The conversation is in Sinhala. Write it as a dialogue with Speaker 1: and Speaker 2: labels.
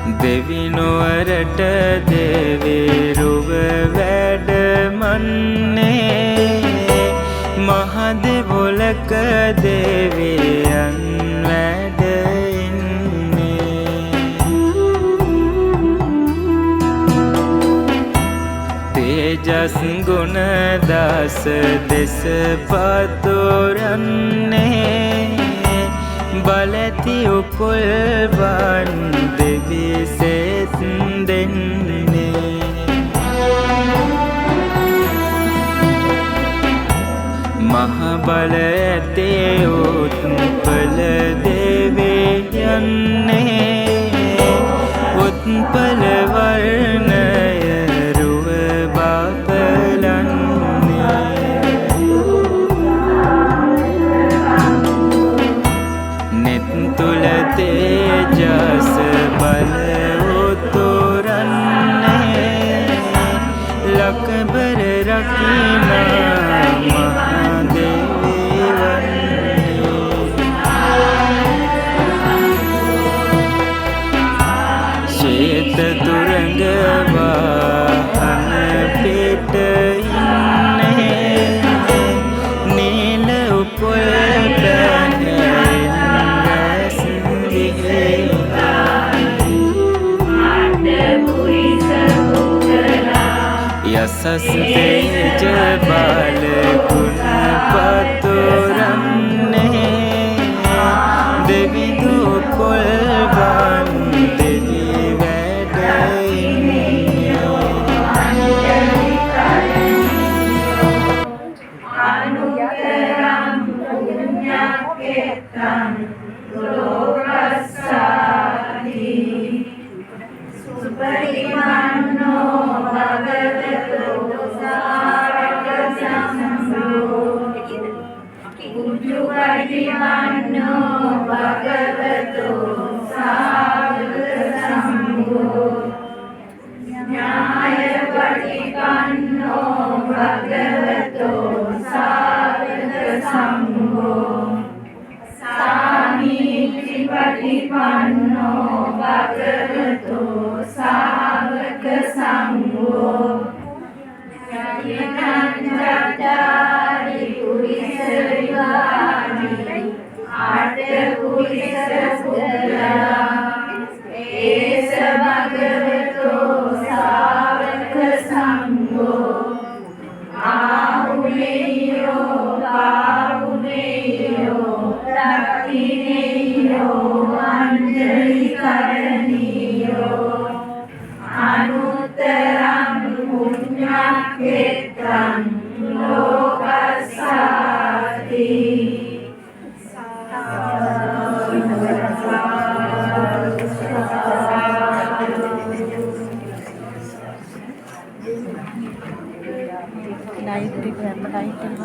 Speaker 1: දෙවිනුවරට දෙවිරුව වැඩමන්නේ මහදෙවොලක දෙවියන් වැඩ ඉන්නේ තේජස් ගුණ දස දෙස පතුරන්නේ බලති උපුල්වන් දෙවිසෙත් දෙන්නේ මහ බල ඇතේ උත්පල දෙවියන්නේ උත්පල වර්ණය රුව බබලන්නේ නෙත් තුල තේජස් බල උතුරන්නේ ලක්බර රකිනා මහදේවී වන්නේ ශ්වේත තුරංග වාහන පිට ඉන්නේ නීල උපුල් යසස් තේජ බල ගුණ පතුරන්නේ දෙවිදු පොල්වන් දෙවි වැඩ ඉන්නේ අනුතරං පුඤ්ඤක්ඛෙත්තං ලෝකස්සාති සුපටිපන්නෝ භගවතු සාරක සංඝෝ උජ්ජුපටිපන්නෝ භගවතු සාරක සංඝෝ ඥායපටිපන්නෝ භගවතු සාරක සංඝෝ सामीप्तिपटिपन्नो भगवतो सावक संघो यज्ञञ्जटारि पुरिसयुगानि आर्तपुरिसपुत्रा एष भगवतो सावक संघो आहुनेयो बाहुनेयो दक्षिणेयो अंजलि करनीयो अनुत्तरं पुण्यक्षेत्रं लोकस्साति